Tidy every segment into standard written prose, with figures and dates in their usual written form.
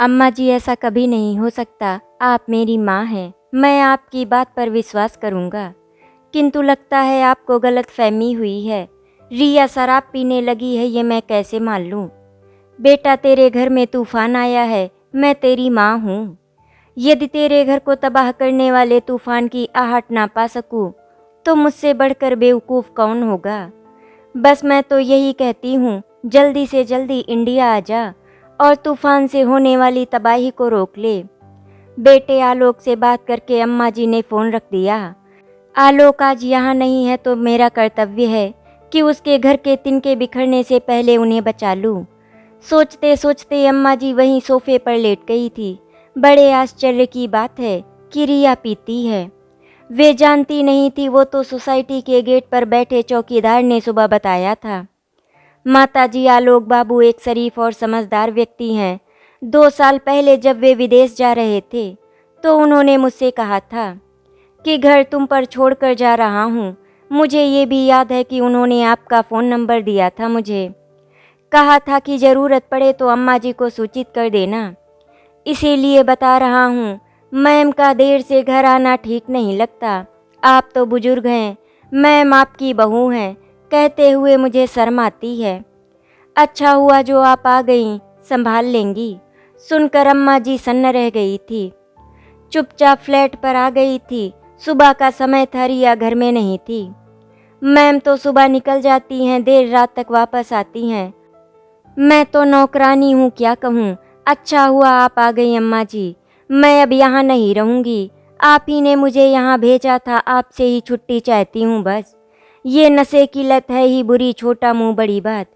अम्मा जी, ऐसा कभी नहीं हो सकता। आप मेरी माँ हैं, मैं आपकी बात पर विश्वास करूँगा। किंतु लगता है आपको गलतफहमी हुई है। रिया शराब पीने लगी है, ये मैं कैसे मान लूँ? बेटा, तेरे घर में तूफान आया है, मैं तेरी माँ हूँ। यदि तेरे घर को तबाह करने वाले तूफान की आहट ना पा सकूँ, तो मुझसे बढ़कर बेवकूफ़ कौन होगा? बस मैं तो यही कहती हूँ, जल्दी से जल्दी इंडिया आ जा और तूफान से होने वाली तबाही को रोक ले। बेटे, आलोक से बात करके अम्मा जी ने फ़ोन रख दिया। आलोक आज यहाँ नहीं है तो मेरा कर्तव्य है कि उसके घर के तिनके बिखरने से पहले उन्हें बचा लूँ। सोचते सोचते अम्मा जी वहीं सोफे पर लेट गई थी। बड़े आश्चर्य की बात है कि रिया पीती है। वे जानती नहीं थी, वो तो सोसाइटी के गेट पर बैठे चौकीदार ने सुबह बताया था। माताजी, आलोक बाबू एक शरीफ और समझदार व्यक्ति हैं। 2 साल पहले जब वे विदेश जा रहे थे तो उन्होंने मुझसे कहा था कि घर तुम पर छोड़कर जा रहा हूँ। मुझे ये भी याद है कि उन्होंने आपका फ़ोन नंबर दिया था मुझे। कहा था कि ज़रूरत पड़े तो अम्मा जी को सूचित कर देना। इसीलिए बता रहा हूँ, मैम का देर से घर आना ठीक नहीं लगता। आप तो बुजुर्ग हैं, मैम आपकी बहू हैं, कहते हुए मुझे शर्म आती है। अच्छा हुआ जो आप आ गईं, संभाल लेंगी। सुनकर अम्मा जी सन्न रह गई थी। चुपचाप फ्लैट पर आ गई थी। सुबह का समय था, रिया घर में नहीं थी। मैम तो सुबह निकल जाती हैं, देर रात तक वापस आती हैं। मैं तो नौकरानी हूँ, क्या कहूँ। अच्छा हुआ आप आ गई अम्मा जी, मैं अब यहाँ नहीं रहूँगी। आप ही ने मुझे यहाँ भेजा था, आपसे ही छुट्टी चाहती हूँ बस। ये नशे की लत है ही बुरी, छोटा मुँह बड़ी बात।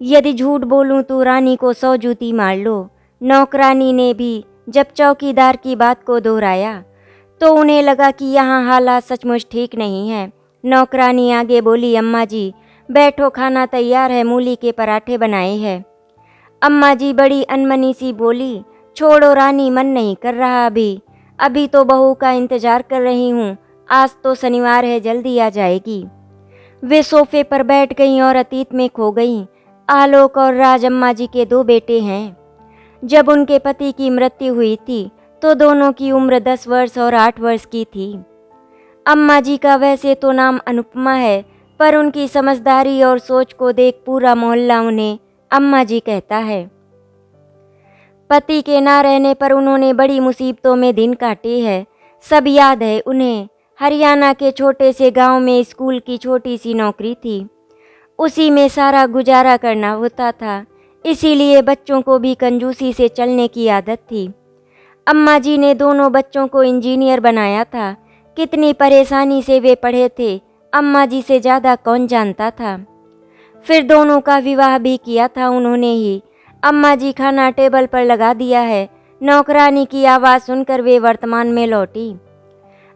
यदि झूठ बोलूं तो रानी को 100 जूती मार लो। नौकरानी ने भी जब चौकीदार की बात को दोहराया तो उन्हें लगा कि यहाँ हालात सचमुच ठीक नहीं है। नौकरानी आगे बोली, अम्मा जी बैठो, खाना तैयार है, मूली के पराठे बनाए हैं। अम्मा जी बड़ी अनमनी सी बोली, छोड़ो रानी, मन नहीं कर रहा अभी। अभी तो बहू का इंतजार कर रही हूँ। आज तो शनिवार है, जल्दी आ जाएगी। वे सोफे पर बैठ गईं और अतीत में खो गईं। आलोक और राज अम्मा जी के 2 बेटे हैं। जब उनके पति की मृत्यु हुई थी तो दोनों की उम्र 10 वर्ष और 8 वर्ष की थी। अम्मा जी का वैसे तो नाम अनुपमा है, पर उनकी समझदारी और सोच को देख पूरा मोहल्ला उन्हें अम्मा जी कहता है। पति के ना रहने पर उन्होंने बड़ी मुसीबतों में दिन काटे हैं। सब याद है उन्हें। हरियाणा के छोटे से गांव में स्कूल की छोटी सी नौकरी थी, उसी में सारा गुजारा करना होता था। इसीलिए बच्चों को भी कंजूसी से चलने की आदत थी। अम्मा जी ने दोनों बच्चों को इंजीनियर बनाया था। कितनी परेशानी से वे पढ़े थे, अम्मा जी से ज़्यादा कौन जानता था। फिर दोनों का विवाह भी किया था उन्होंने ही। अम्मा जी खाना टेबल पर लगा दिया है। नौकरानी की आवाज़ सुनकर वे वर्तमान में लौटी।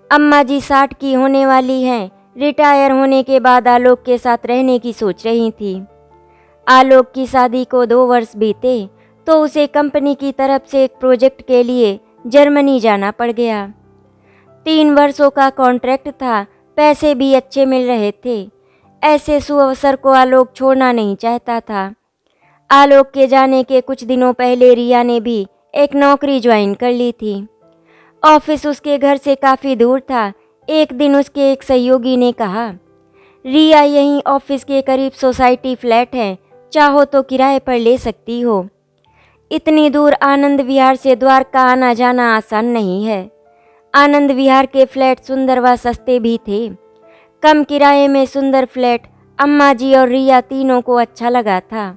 अम्मा जी 60 की होने वाली हैं। रिटायर होने के बाद आलोक के साथ रहने की सोच रही थी। आलोक की शादी को 2 वर्ष बीते तो उसे कंपनी की तरफ से एक प्रोजेक्ट के लिए जर्मनी जाना पड़ गया। 3 वर्षों का कॉन्ट्रैक्ट था, पैसे भी अच्छे मिल रहे थे। ऐसे सुअवसर को आलोक छोड़ना नहीं चाहता था। आलोक के जाने के कुछ दिनों पहले रिया ने भी एक नौकरी ज्वाइन कर ली थी। ऑफिस उसके घर से काफ़ी दूर था। एक दिन उसके एक सहयोगी ने कहा, रिया यहीं ऑफिस के करीब सोसाइटी फ्लैट है, चाहो तो किराए पर ले सकती हो। इतनी दूर आनंद विहार से द्वारका आना जाना आसान नहीं है। आनंद विहार के फ्लैट सुंदर व सस्ते भी थे। कम किराए में सुंदर फ्लैट अम्मा जी और रिया तीनों को अच्छा लगा था।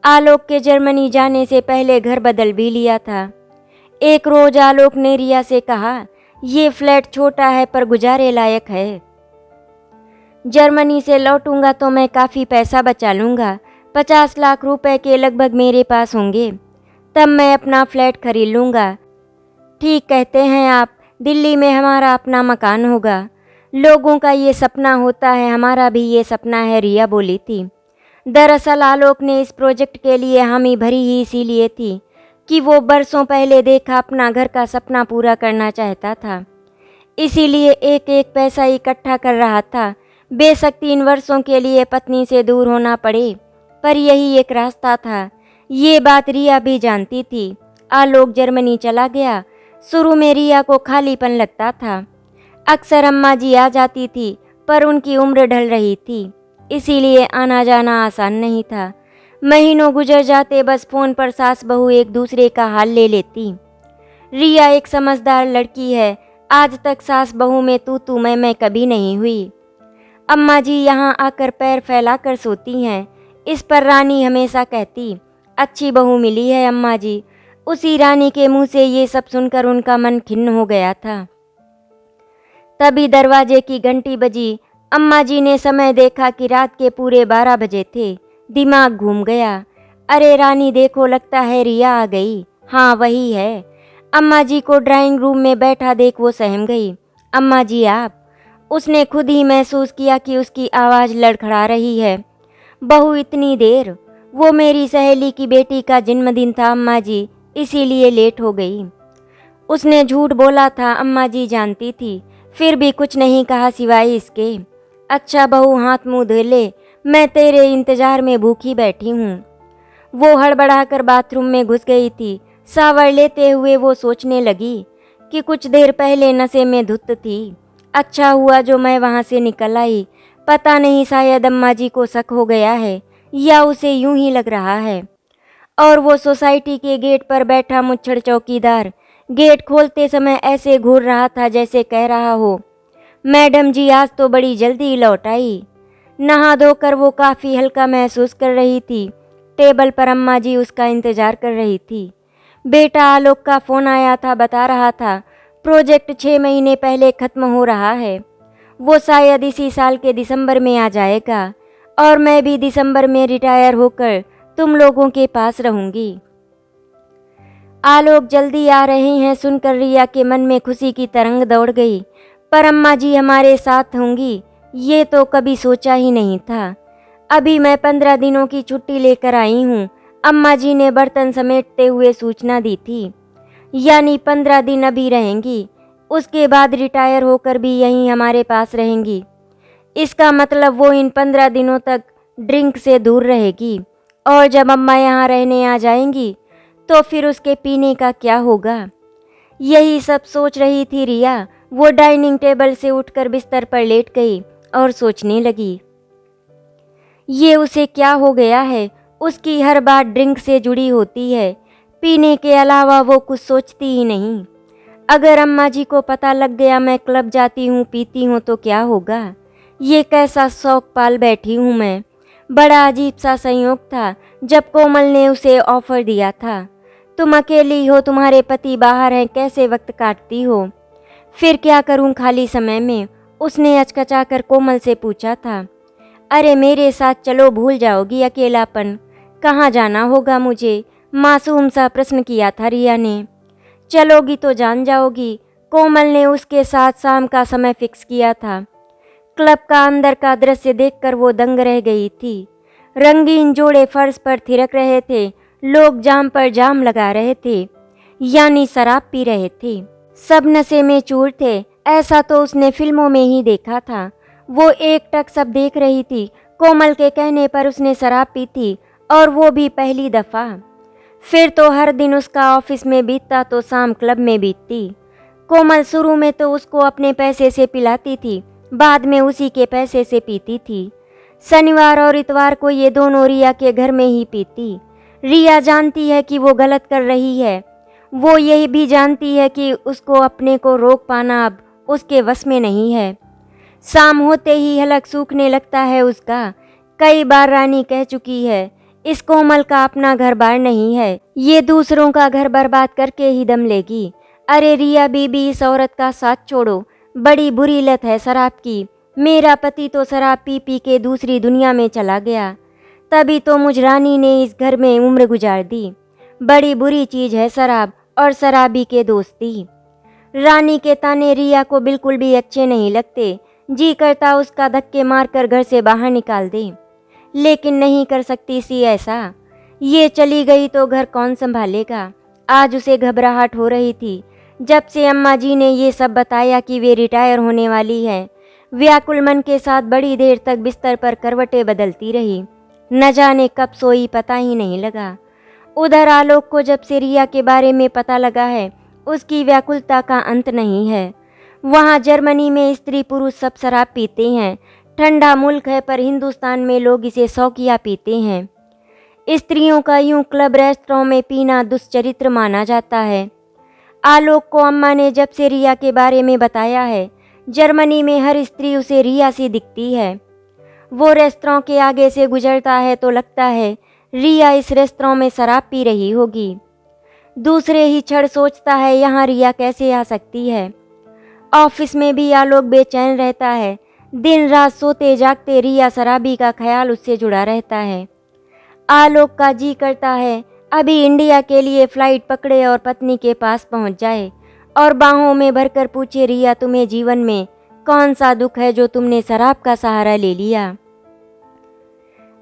आलोक के जर्मनी जाने से पहले घर बदल भी लिया था। एक रोज आलोक ने रिया से कहा, ये फ्लैट छोटा है पर गुजारे लायक है। जर्मनी से लौटूंगा तो मैं काफ़ी पैसा बचा लूँगा। 50 लाख रुपए के लगभग मेरे पास होंगे, तब मैं अपना फ्लैट खरीद लूँगा। ठीक कहते हैं आप, दिल्ली में हमारा अपना मकान होगा। लोगों का ये सपना होता है, हमारा भी ये सपना है, रिया बोली थी। दरअसल आलोक ने इस प्रोजेक्ट के लिए हामी भरी ही इसीलिए थी कि वो बरसों पहले देखा अपना घर का सपना पूरा करना चाहता था। इसीलिए एक एक पैसा इकट्ठा कर रहा था। बेशक 3 वर्षों के लिए पत्नी से दूर होना पड़े, पर यही एक रास्ता था। ये बात रिया भी जानती थी। आलोक जर्मनी चला गया। शुरू में रिया को खालीपन लगता था। अक्सर अम्मा जी आ जाती थी, पर उनकी उम्र ढल रही थी, इसीलिए आना जाना आसान नहीं था। महीनों गुजर जाते, बस फ़ोन पर सास बहू एक दूसरे का हाल ले लेती। रिया एक समझदार लड़की है, आज तक सास बहू में तू मैं कभी नहीं हुई। अम्मा जी यहाँ आकर पैर फैलाकर सोती हैं। इस पर रानी हमेशा कहती, अच्छी बहू मिली है अम्मा जी। उसी रानी के मुंह से ये सब सुनकर उनका मन खिन्न हो गया था। तभी दरवाजे की घंटी बजी। अम्मा जी ने समय देखा कि रात के पूरे 12 बजे थे। दिमाग घूम गया। अरे रानी देखो, लगता है रिया आ गई। हाँ वही है। अम्मा जी को ड्राइंग रूम में बैठा देख वो सहम गई। अम्मा जी आप। उसने खुद ही महसूस किया कि उसकी आवाज़ लड़खड़ा रही है। बहू इतनी देर? वो मेरी सहेली की बेटी का जन्मदिन था अम्मा जी, इसीलिए लेट हो गई। उसने झूठ बोला था, अम्मा जी जानती थी, फिर भी कुछ नहीं कहा सिवाय इसके, अच्छा बहू हाथ मुंह धो ले, मैं तेरे इंतजार में भूखी बैठी हूँ। वो हड़बड़ाकर बाथरूम में घुस गई थी। शावर लेते हुए वो सोचने लगी कि कुछ देर पहले नशे में धुत थी। अच्छा हुआ जो मैं वहाँ से निकल आई। पता नहीं शायद अम्मा जी को शक हो गया है या उसे यूं ही लग रहा है। और वो सोसाइटी के गेट पर बैठा मुच्छड़ चौकीदार गेट खोलते समय ऐसे घूर रहा था जैसे कह रहा हो, मैडम जी आज तो बड़ी जल्दी लौट आई। नहा धोकर वो काफ़ी हल्का महसूस कर रही थी। टेबल पर अम्मा जी उसका इंतजार कर रही थी। बेटा आलोक का फ़ोन आया था, बता रहा था प्रोजेक्ट 6 महीने पहले ख़त्म हो रहा है। वो शायद इसी साल के दिसंबर में आ जाएगा और मैं भी दिसंबर में रिटायर होकर तुम लोगों के पास रहूँगी। आलोक जल्दी आ रहे हैं सुनकर रिया के मन में खुशी की तरंग दौड़ गई। पर अम्मा जी हमारे साथ होंगी, ये तो कभी सोचा ही नहीं था। अभी मैं 15 दिनों की छुट्टी लेकर आई हूँ, अम्मा जी ने बर्तन समेटते हुए सूचना दी थी। यानी 15 दिन अभी रहेंगी, उसके बाद रिटायर होकर भी यहीं हमारे पास रहेंगी। इसका मतलब वो इन 15 दिनों तक ड्रिंक से दूर रहेगी, और जब अम्मा यहाँ रहने आ जाएंगी तो फिर उसके पीने का क्या होगा। यही सब सोच रही थी रिया। वो डाइनिंग टेबल से उठकर बिस्तर पर लेट गई और सोचने लगी, ये उसे क्या हो गया है। उसकी हर बात ड्रिंक से जुड़ी होती है, पीने के अलावा वो कुछ सोचती ही नहीं। अगर अम्मा जी को पता लग गया मैं क्लब जाती हूँ पीती हूँ तो क्या होगा। ये कैसा शौक पाल बैठी हूँ मैं। बड़ा अजीब सा संयोग था जब कोमल ने उसे ऑफर दिया था, तुम अकेली हो, तुम्हारे पति बाहर हैं, कैसे वक्त काटती हो। फिर क्या करूं खाली समय में, उसने अचकचाकर कोमल से पूछा था। अरे मेरे साथ चलो, भूल जाओगी अकेलापन। कहाँ जाना होगा मुझे, मासूम सा प्रश्न किया था रिया ने। चलोगी तो जान जाओगी। कोमल ने उसके साथ शाम का समय फिक्स किया था। क्लब का अंदर का दृश्य देखकर वो दंग रह गई थी। रंगीन जोड़े फर्श पर थिरक रहे थे, लोग जाम पर जाम लगा रहे थे, यानी शराब पी रहे थे। सब नशे में चूर थे, ऐसा तो उसने फिल्मों में ही देखा था। वो एकटक सब देख रही थी। कोमल के कहने पर उसने शराब पी थी, और वो भी पहली दफ़ा। फिर तो हर दिन उसका ऑफिस में बीतता तो शाम क्लब में बीतती। कोमल शुरू में तो उसको अपने पैसे से पिलाती थी, बाद में उसी के पैसे से पीती थी। शनिवार और इतवार को ये दोनों रिया के घर में ही पीती। रिया जानती है कि वो गलत कर रही है। वो यही भी जानती है कि उसको अपने को रोक पाना अब उसके वश में नहीं है। शाम होते ही हलक सूखने लगता है उसका। कई बार रानी कह चुकी है, इस कोमल का अपना घर बार नहीं है, ये दूसरों का घर बर्बाद करके ही दम लेगी। अरे रिया बीबी, इस औरत का साथ छोड़ो, बड़ी बुरी लत है शराब की। मेरा पति तो शराब पी पी के दूसरी दुनिया में चला गया, तभी तो मुझ रानी ने इस घर में उम्र गुजार दी। बड़ी बुरी चीज़ है शराब और शराबी के दोस्ती। रानी के ताने रिया को बिल्कुल भी अच्छे नहीं लगते। जी करता उसका धक्के मारकर घर से बाहर निकाल दे, लेकिन नहीं कर सकती सी ऐसा। ये चली गई तो घर कौन संभालेगा। आज उसे घबराहट हो रही थी। जब से अम्मा जी ने ये सब बताया कि वे रिटायर होने वाली है, व्याकुल मन के साथ बड़ी देर तक बिस्तर पर करवटें बदलती रही। न जाने कब सोई, पता ही नहीं लगा। उधर आलोक को जब से रिया के बारे में पता लगा है, उसकी व्याकुलता का अंत नहीं है। वहाँ जर्मनी में स्त्री पुरुष सब शराब पीते हैं। ठंडा मुल्क है, पर हिंदुस्तान में लोग इसे शौकिया पीते हैं। स्त्रियों का यूं क्लब रेस्टोरों में पीना दुष्चरित्र माना जाता है। आलोक को अम्मा ने जब से रिया के बारे में बताया है, जर्मनी में हर स्त्री उसे रिया सी दिखती है। वो रेस्टोरों के आगे से गुजरता है तो लगता है रिया इस रेस्टोरों में शराब पी रही होगी। दूसरे ही क्षण सोचता है यहाँ रिया कैसे आ सकती है। ऑफिस में भी आलोक बेचैन रहता है। दिन रात सोते जागते रिया शराबी का ख्याल उससे जुड़ा रहता है। आलोक का जी करता है अभी इंडिया के लिए फ्लाइट पकड़े और पत्नी के पास पहुंच जाए और बाहों में भरकर पूछे, रिया तुम्हें जीवन में कौन सा दुख है जो तुमने शराब का सहारा ले लिया।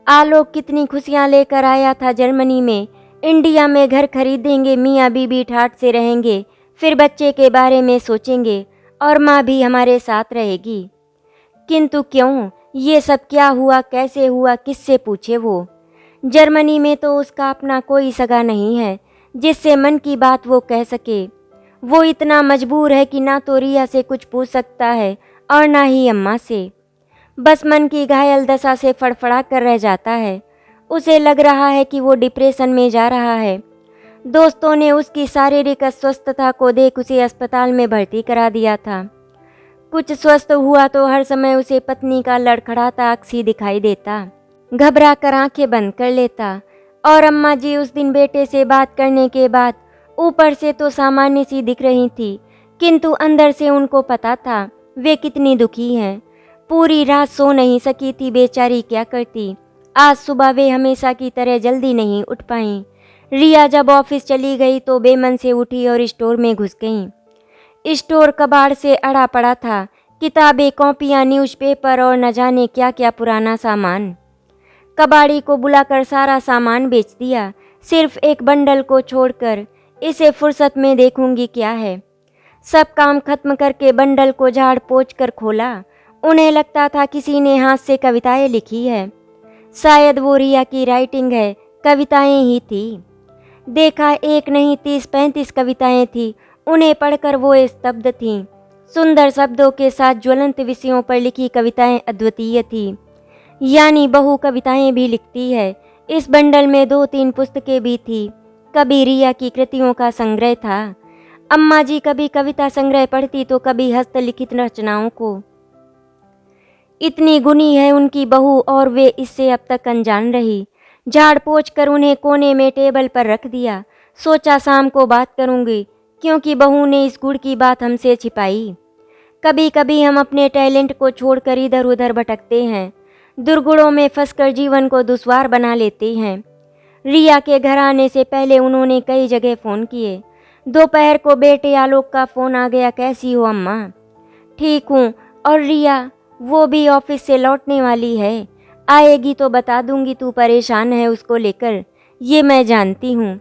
आलोक कितनी खुशियां लेकर आया था जर्मनी में। इंडिया में घर खरीदेंगे, मियाँ बीबी ठाठ से रहेंगे, फिर बच्चे के बारे में सोचेंगे और माँ भी हमारे साथ रहेगी। किंतु क्यों, ये सब क्या हुआ, कैसे हुआ, किससे पूछे वो। जर्मनी में तो उसका अपना कोई सगा नहीं है जिससे मन की बात वो कह सके। वो इतना मजबूर है कि ना तो रिया से कुछ पूछ सकता है और ना ही अम्मा से। बस मन की घायल दशा से फड़फड़ा कर रह जाता है। उसे लग रहा है कि वो डिप्रेशन में जा रहा है। दोस्तों ने उसकी शारीरिक अस्वस्थता को देख उसे अस्पताल में भर्ती करा दिया था। कुछ स्वस्थ हुआ तो हर समय उसे पत्नी का लड़खड़ाता अक्सी दिखाई देता। घबरा कर आंखें बंद कर लेता। और अम्मा जी उस दिन बेटे से बात करने के बाद ऊपर से तो सामान्य सी दिख रही थी, किंतु अंदर से उनको पता था वे कितनी दुखी हैं। पूरी रात सो नहीं सकी थी बेचारी, क्या करती। आज सुबह वे हमेशा की तरह जल्दी नहीं उठ पाईं। रिया जब ऑफिस चली गई तो बेमन से उठी और स्टोर में घुस गईं। स्टोर कबाड़ से अड़ा पड़ा था, किताबें, कॉपियाँ, न्यूज़पेपर और न जाने क्या क्या पुराना सामान। कबाड़ी को बुलाकर सारा सामान बेच दिया, सिर्फ एक बंडल को छोड़कर। इसे फुर्सत में देखूंगी क्या है। सब काम खत्म करके बंडल को झाड़ पोंछ कर खोला। उन्हें लगता था किसी ने हाथ से कविताएं लिखी है। शायद वो रिया की राइटिंग है, कविताएं ही थी। देखा एक नहीं 30-35 कविताएं थी। उन्हें पढ़कर वो स्तब्ध थीं। सुंदर शब्दों के साथ ज्वलंत विषयों पर लिखी कविताएं अद्वितीय थी। यानी बहू कविताएं भी लिखती है। इस बंडल में 2-3 पुस्तकें भी थी। कभी रिया की कृतियों का संग्रह था। अम्मा जी कभी कविता संग्रह पढ़ती तो कभी हस्तलिखित रचनाओं को। इतनी गुणी है उनकी बहू और वे इससे अब तक अनजान रही। झाड़ पोंछ कर उन्हें कोने में टेबल पर रख दिया। सोचा शाम को बात करूंगी, क्योंकि बहू ने इस गुड़ की बात हमसे छिपाई। कभी कभी हम अपने टैलेंट को छोड़कर इधर उधर भटकते हैं, दुर्गुणों में फंसकर जीवन को दुश्वार बना लेते हैं। रिया के घर आने से पहले उन्होंने कई जगह फ़ोन किए। दोपहर को बेटे आलोक का फ़ोन आ गया, कैसी हो अम्मा। ठीक हूँ। और रिया, वो भी ऑफिस से लौटने वाली है, आएगी तो बता दूंगी तू परेशान है उसको लेकर, ये मैं जानती हूँ।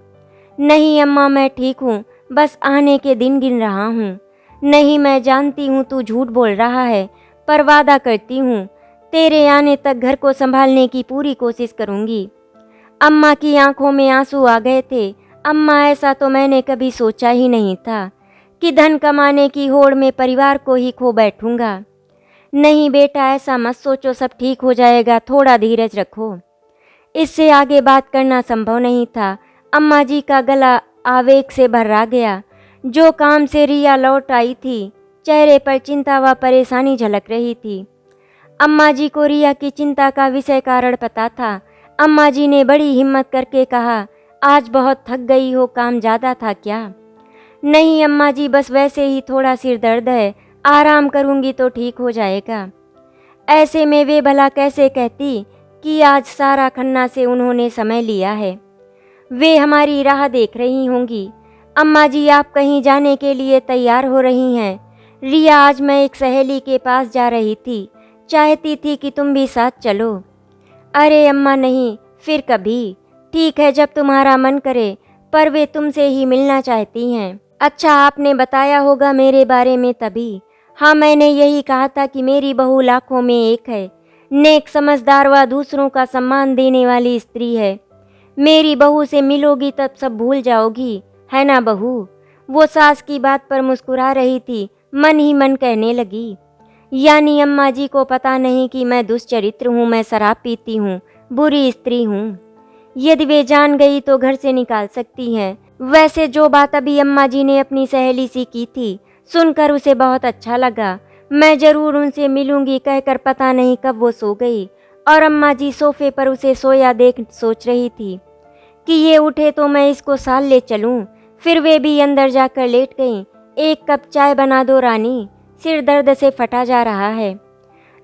नहीं अम्मा मैं ठीक हूँ, बस आने के दिन गिन रहा हूँ। नहीं मैं जानती हूँ तू झूठ बोल रहा है, पर वादा करती हूँ तेरे आने तक घर को संभालने की पूरी कोशिश करूँगी। अम्मा की आंखों में आंसू आ गए थे। अम्मा ऐसा तो मैंने कभी सोचा ही नहीं था कि धन कमाने की होड़ में परिवार को ही खो बैठूंगा। नहीं बेटा ऐसा मत सोचो, सब ठीक हो जाएगा, थोड़ा धीरज रखो। इससे आगे बात करना संभव नहीं था। अम्मा जी का गला आवेग से भर्रा गया। जो काम से रिया लौट आई थी, चेहरे पर चिंता व परेशानी झलक रही थी। अम्मा जी को रिया की चिंता का विषय कारण पता था। अम्मा जी ने बड़ी हिम्मत करके कहा, आज बहुत थक गई हो, काम ज़्यादा था क्या। नहीं अम्मा जी, बस वैसे ही थोड़ा सिर दर्द है, आराम करूंगी तो ठीक हो जाएगा। ऐसे में वे भला कैसे कहती कि आज सारा खन्ना से उन्होंने समय लिया है। वे हमारी राह देख रही होंगी। अम्मा जी आप कहीं जाने के लिए तैयार हो रही हैं। रिया, आज मैं एक सहेली के पास जा रही थी, चाहती थी कि तुम भी साथ चलो। अरे अम्मा नहीं, फिर कभी। ठीक है जब तुम्हारा मन करे, पर वे तुमसे ही मिलना चाहती हैं। अच्छा आपने बताया होगा मेरे बारे में तभी। हाँ मैंने यही कहा था कि मेरी बहू लाखों में एक है, नेक समझदार व दूसरों का सम्मान देने वाली स्त्री है। मेरी बहू से मिलोगी तब सब भूल जाओगी, है ना बहू? वो सास की बात पर मुस्कुरा रही थी, मन ही मन कहने लगी, यानी अम्मा जी को पता नहीं कि मैं दुष्चरित्र हूँ, मैं शराब पीती हूँ, बुरी स्त्री हूँ। यदि वे जान गई तो घर से निकाल सकती हैं। वैसे जो बात अभी अम्मा जी ने अपनी सहेली से की थी, सुनकर उसे बहुत अच्छा लगा। मैं जरूर उनसे मिलूंगी कहकर पता नहीं कब वो सो गई और अम्मा जी सोफे पर उसे सोया देख सोच रही थी कि ये उठे तो मैं इसको साल ले चलूं। फिर वे भी अंदर जाकर लेट गईं। एक कप चाय बना दो रानी, सिर दर्द से फटा जा रहा है।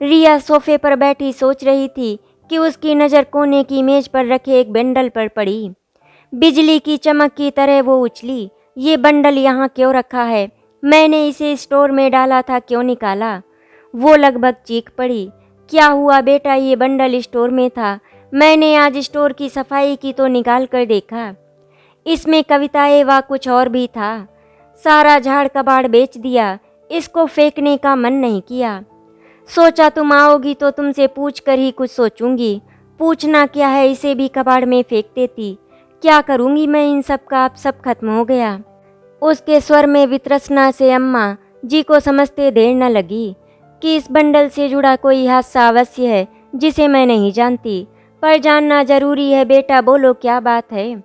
रिया सोफे पर बैठी सोच रही थी कि उसकी नज़र कोने की मेज पर रखे एक बंडल पर पड़ी। बिजली की चमक की तरह वो उछली, ये बंडल यहाँ क्यों रखा है? मैंने इसे स्टोर में डाला था, क्यों निकाला? वो लगभग चीख पड़ी, क्या हुआ बेटा, ये बंडल स्टोर में था, मैंने आज स्टोर की सफाई की तो निकाल कर देखा, इसमें कविताएं व कुछ और भी था। सारा झाड़ कबाड़ बेच दिया, इसको फेंकने का मन नहीं किया। सोचा तुम आओगी तो तुमसे पूछ कर ही कुछ सोचूंगी। पूछना क्या है, इसे भी कबाड़ में फेंक देती। क्या करूंगी मैं इन सब का, अब सब खत्म हो गया। उसके स्वर में वितृष्णा से अम्मा जी को समझते देर न लगी कि इस बंडल से जुड़ा कोई हादसा अवश्य है जिसे मैं नहीं जानती, पर जानना जरूरी है। बेटा बोलो क्या बात है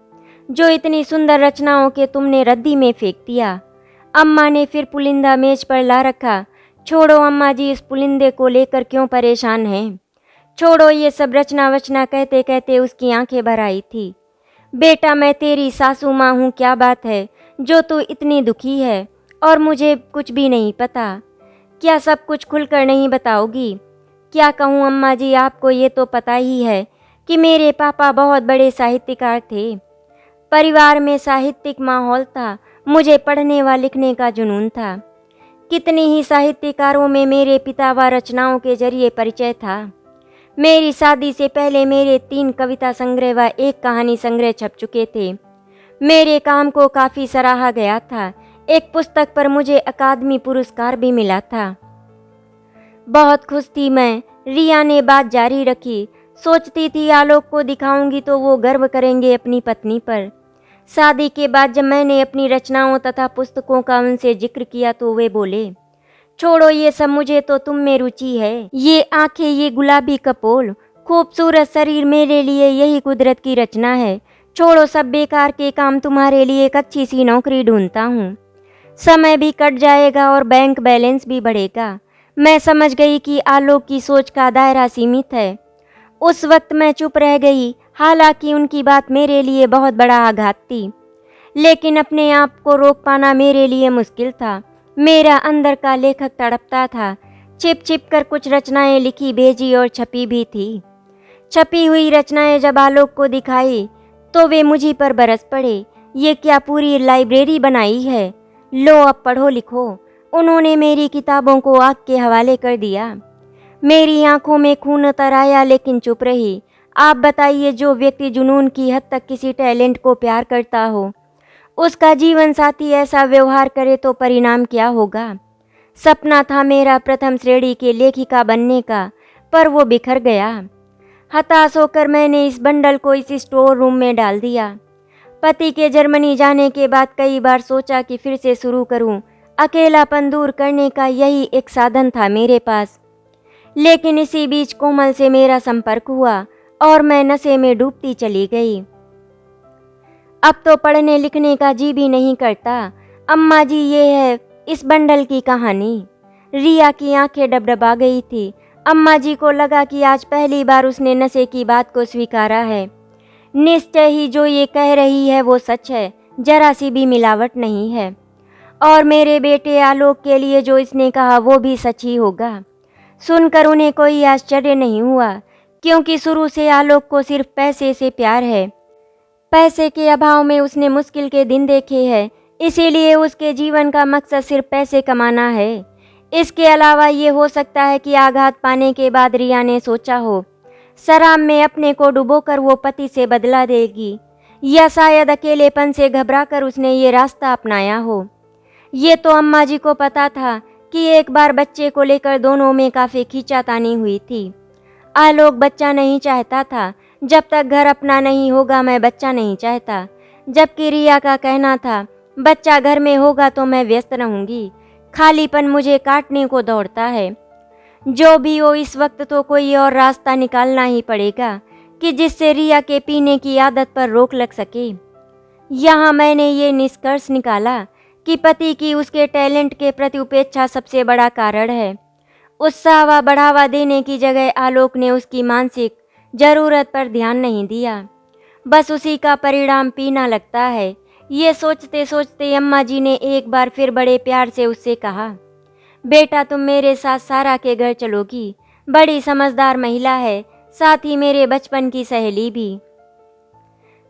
जो इतनी सुंदर रचनाओं के तुमने रद्दी में फेंक दिया? अम्मा ने फिर पुलिंदा मेज पर ला रखा। छोड़ो अम्मा जी, इस पुलिंदे को लेकर क्यों परेशान हैं? छोड़ो ये सब रचना वचना, कहते कहते उसकी आंखें भर आई थी। बेटा मैं तेरी सासू माँ हूँ, क्या बात है जो तू इतनी दुखी है और मुझे कुछ भी नहीं पता? क्या सब कुछ खुलकर नहीं बताओगी? क्या कहूँ अम्मा जी, आपको ये तो पता ही है कि मेरे पापा बहुत बड़े साहित्यकार थे। परिवार में साहित्यिक माहौल था, मुझे पढ़ने व लिखने का जुनून था। कितने ही साहित्यकारों में मेरे पिता व रचनाओं के जरिए परिचय था। मेरी शादी से पहले मेरे 3 कविता संग्रह व 1 कहानी संग्रह छप चुके थे। मेरे काम को काफ़ी सराहा गया था। एक पुस्तक पर मुझे अकादमी पुरस्कार भी मिला था। बहुत खुश थी मैं। रिया ने बात जारी रखी। सोचती थी आलोक को दिखाऊंगी तो वो गर्व करेंगे अपनी पत्नी पर। शादी के बाद जब मैंने अपनी रचनाओं तथा पुस्तकों का उनसे जिक्र किया तो वे बोले, छोड़ो ये सब, मुझे तो तुम में रुचि है। ये आंखें, ये गुलाबी कपोल, खूबसूरत शरीर, मेरे लिए यही कुदरत की रचना है। छोड़ो सब बेकार के काम, तुम्हारे लिए एक अच्छी सी नौकरी ढूंढता हूँ। समय भी कट जाएगा और बैंक बैलेंस भी बढ़ेगा। मैं समझ गई कि आलोक की सोच का दायरा सीमित है। उस वक्त मैं चुप रह गई, हालांकि उनकी बात मेरे लिए बहुत बड़ा आघात थी, लेकिन अपने आप को रोक पाना मेरे लिए मुश्किल था। मेरा अंदर का लेखक तड़पता था। छिप छिप कर कुछ रचनाएं लिखी, भेजी और छपी भी थी। छपी हुई रचनाएं जब आलोक को दिखाई तो वे मुझी पर बरस पड़े। ये क्या पूरी लाइब्रेरी बनाई है, लो अब पढ़ो लिखो। उन्होंने मेरी किताबों को आग के हवाले कर दिया। मेरी आंखों में खून उतर आया, लेकिन चुप रही। आप बताइए, जो व्यक्ति जुनून की हद तक किसी टैलेंट को प्यार करता हो, उसका जीवन साथी ऐसा व्यवहार करे तो परिणाम क्या होगा? सपना था मेरा प्रथम श्रेणी के लेखिका बनने का, पर वो बिखर गया। हताश होकर मैंने इस बंडल को इस स्टोर रूम में डाल दिया। पति के जर्मनी जाने के बाद कई बार सोचा कि फिर से शुरू करूं। अकेलापन दूर करने का यही एक साधन था मेरे पास। लेकिन इसी बीच कोमल से मेरा संपर्क हुआ और मैं नशे में डूबती चली गई। अब तो पढ़ने लिखने का जी भी नहीं करता। अम्मा जी, ये है इस बंडल की कहानी। रिया की आंखें डबडबा गई थी। अम्मा जी को लगा कि आज पहली बार उसने नशे की बात को स्वीकारा है। निश्चय ही जो ये कह रही है वो सच है, जरा सी भी मिलावट नहीं है। और मेरे बेटे आलोक के लिए जो इसने कहा वो भी सच ही होगा। सुनकर उन्हें कोई आश्चर्य नहीं हुआ, क्योंकि शुरू से आलोक को सिर्फ पैसे से प्यार है। पैसे के अभाव में उसने मुश्किल के दिन देखे हैं, इसीलिए उसके जीवन का मकसद सिर्फ पैसे कमाना है। इसके अलावा ये हो सकता है कि आघात पाने के बाद रिया ने सोचा हो शराब में अपने को डुबोकर वो पति से बदला देगी, या शायद अकेलेपन से घबराकर उसने ये रास्ता अपनाया हो। ये तो अम्मा जी को पता था कि एक बार बच्चे को लेकर दोनों में काफ़ी खींचातानी हुई थी। आलोक बच्चा नहीं चाहता था, जब तक घर अपना नहीं होगा मैं बच्चा नहीं चाहता। जबकि रिया का कहना था बच्चा घर में होगा तो मैं व्यस्त रहूंगी, खालीपन मुझे काटने को दौड़ता है। जो भी हो, इस वक्त तो कोई और रास्ता निकालना ही पड़ेगा कि जिससे रिया के पीने की आदत पर रोक लग सके। यहाँ मैंने ये निष्कर्ष निकाला कि पति की उसके टैलेंट के प्रति उपेक्षा सबसे बड़ा कारण है। उत्साह व बढ़ावा देने की जगह आलोक ने उसकी मानसिक जरूरत पर ध्यान नहीं दिया। बस उसी का परिणाम पीना लगता है। ये सोचते सोचते अम्मा जी ने एक बार फिर बड़े प्यार से उससे कहा, बेटा तुम मेरे साथ सारा के घर चलोगी। बड़ी समझदार महिला है, साथ ही मेरे बचपन की सहेली भी।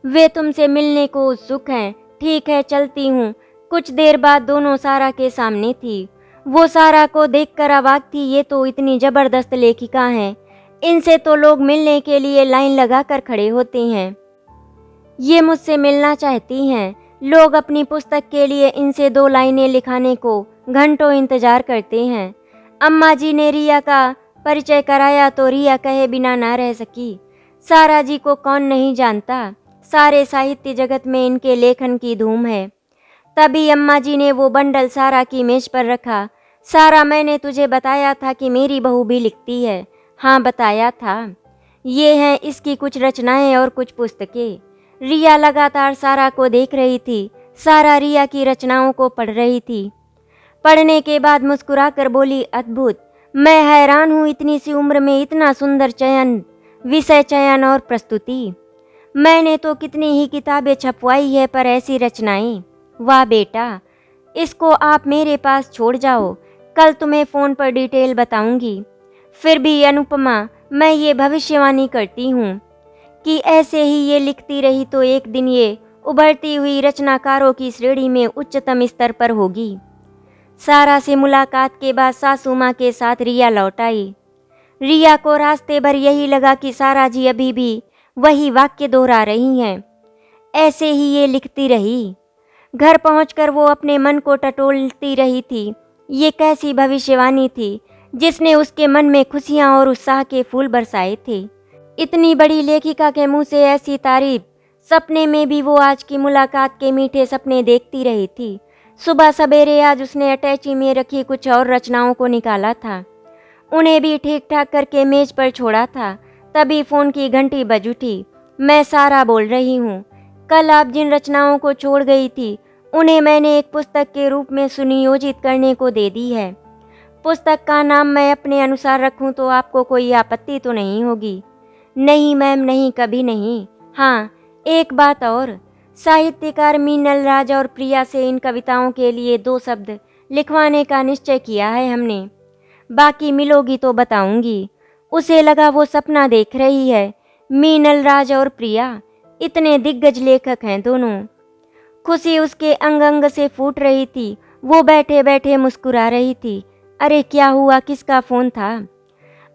वे तुमसे मिलने को उत्सुक हैं। ठीक है, चलती हूँ। कुछ देर बाद दोनों सारा के सामने थी। वो सारा को देखकर अवाक थी। ये तो इतनी जबरदस्त लेखिका हैं, इनसे तो लोग मिलने के लिए लाइन लगाकर खड़े होते हैं। ये मुझसे मिलना चाहती हैं। लोग अपनी पुस्तक के लिए इनसे 2 लाइनें लिखाने को घंटों इंतजार करते हैं। अम्मा जी ने रिया का परिचय कराया तो रिया कहे बिना ना रह सकी। सारा जी को कौन नहीं जानता, सारे साहित्य जगत में इनके लेखन की धूम है। तभी अम्मा जी ने वो बंडल सारा की मेज पर रखा। सारा, मैंने तुझे बताया था कि मेरी बहू भी लिखती है। हाँ, बताया था। ये हैं इसकी कुछ रचनाएं और कुछ पुस्तकें। रिया लगातार सारा को देख रही थी। सारा रिया की रचनाओं को पढ़ रही थी। पढ़ने के बाद मुस्कुराकर बोली, अद्भुत, मैं हैरान हूँ, इतनी सी उम्र में इतना सुंदर चयन, विषय चयन और प्रस्तुति। मैंने तो कितनी ही किताबें छपवाई है, पर ऐसी रचनाएं, वाह बेटा, इसको आप मेरे पास छोड़ जाओ, कल तुम्हें फ़ोन पर डिटेल बताऊंगी। फिर भी अनुपमा, मैं ये भविष्यवाणी करती हूँ कि ऐसे ही ये लिखती रही तो एक दिन ये उभरती हुई रचनाकारों की श्रेणी में उच्चतम स्तर पर होगी। सारा से मुलाकात के बाद सासू माँ के साथ रिया लौट आई। रिया को रास्ते भर यही लगा कि सारा जी अभी भी वही वाक्य दोहरा रही हैं। ऐसे ही ये लिखती रही। घर पहुंचकर वो अपने मन को टटोलती रही थी। ये कैसी भविष्यवाणी थी जिसने उसके मन में खुशियां और उत्साह के फूल बरसाए थे। इतनी बड़ी लेखिका के मुंह से ऐसी तारीफ सपने में भी वो आज की मुलाकात के मीठे सपने देखती रही थी। सुबह सवेरे आज उसने अटैची में रखी कुछ और रचनाओं को निकाला था, उन्हें भी ठीक ठाक करके मेज पर छोड़ा था। तभी फ़ोन की घंटी बज उठी। मैं सारा बोल रही हूँ। कल आप जिन रचनाओं को छोड़ गई थी उन्हें मैंने एक पुस्तक के रूप में सुनियोजित करने को दे दी है। पुस्तक का नाम मैं अपने अनुसार रखूं तो आपको कोई आपत्ति तो नहीं होगी? नहीं मैम, नहीं, कभी नहीं। हाँ, एक बात और, साहित्यकार मीनल राज और प्रिया से इन कविताओं के लिए 2 शब्द लिखवाने का निश्चय किया है हमने। बाकी मिलोगी तो बताऊंगी। उसे लगा वो सपना देख रही है। मीनल राज और प्रिया इतने दिग्गज लेखक हैं दोनों। खुशी उसके अंग अंग से फूट रही थी। वो बैठे बैठे मुस्कुरा रही थी। अरे क्या हुआ, किसका फ़ोन था?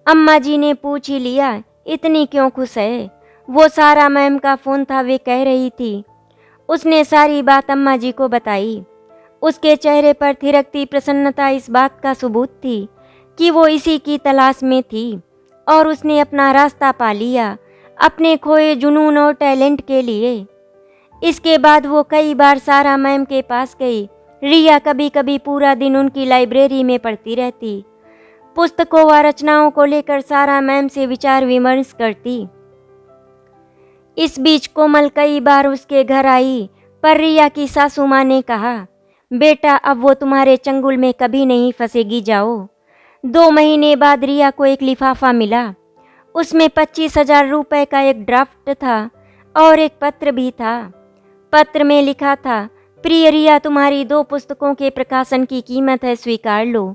अम्मा जी ने पूछ ही लिया। इतनी क्यों खुश है? वो सारा मैम का फ़ोन था, वे कह रही थी। उसने सारी बात अम्मा जी को बताई। उसके चेहरे पर थिरकती प्रसन्नता इस बात का सबूत थी कि वो इसी की तलाश में थी और उसने अपना रास्ता पा लिया अपने खोए जुनून और टैलेंट के लिए। इसके बाद वो कई बार सारा मैम के पास गई। रिया कभी कभी पूरा दिन उनकी लाइब्रेरी में पढ़ती रहती। पुस्तकों व रचनाओं को लेकर सारा मैम से विचार विमर्श करती। इस बीच कोमल कई बार उसके घर आई, पर रिया की सासू माँ ने कहा, बेटा अब वो तुम्हारे चंगुल में कभी नहीं फंसेगी, जाओ। 2 महीने बाद रिया को एक लिफाफा मिला। उसमें 25,000 रुपये का एक ड्राफ्ट था और एक पत्र भी था। पत्र में लिखा था, प्रिय रिया, तुम्हारी 2 पुस्तकों के प्रकाशन की कीमत है, स्वीकार लो।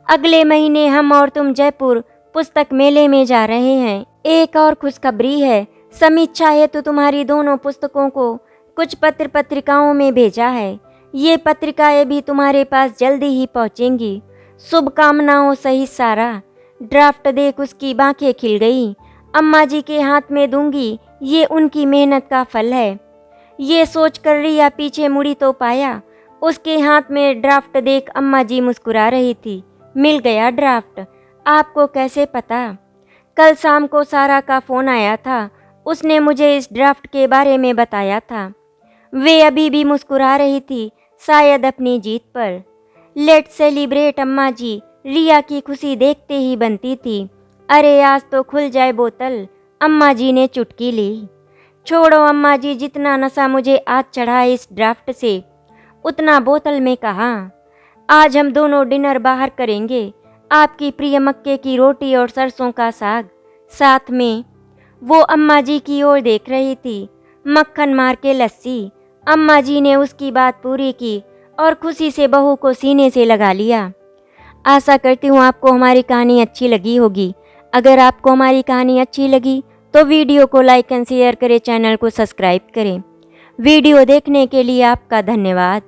अगले महीने हम और तुम जयपुर पुस्तक मेले में जा रहे हैं। एक और खुशखबरी है, समीक्षा हेतु तुम्हारी दोनों पुस्तकों को कुछ पत्र पत्रिकाओं में भेजा है। ये पत्रिकाएं भी तुम्हारे पास जल्दी ही पहुंचेंगी। शुभकामनाओं सहित सारा। ड्राफ्ट देख उसकी बांखें खिल गई। अम्मा जी के हाथ में दूंगी, ये उनकी मेहनत का फल है। ये सोचकर रिया पीछे मुड़ी तो पाया उसके हाथ में ड्राफ्ट देख अम्मा जी मुस्कुरा रही थी। मिल गया ड्राफ्ट। आपको कैसे पता? कल शाम को सारा का फ़ोन आया था। उसने मुझे इस ड्राफ्ट के बारे में बताया था। वे अभी भी मुस्कुरा रही थी, शायद अपनी जीत पर। लेट्स सेलिब्रेट अम्मा जी, रिया की खुशी देखते ही बनती थी। अरे आज तो खुल जाए बोतल, अम्मा जी ने चुटकी ली। छोड़ो अम्मा जी, जितना नशा मुझे आज चढ़ा इस ड्राफ्ट से, उतना बोतल में कहाँ। आज हम दोनों डिनर बाहर करेंगे, आपकी प्रिय मक्के की रोटी और सरसों का साग साथ में। वो अम्मा जी की ओर देख रही थी। मक्खन मार के लस्सी। अम्मा जी ने उसकी बात पूरी की और खुशी से बहू को सीने से लगा लिया। आशा करती हूँ आपको हमारी कहानी अच्छी लगी होगी। अगर आपको हमारी कहानी अच्छी लगी तो वीडियो को लाइक एंड शेयर करें, चैनल को सब्सक्राइब करें। वीडियो देखने के लिए आपका धन्यवाद।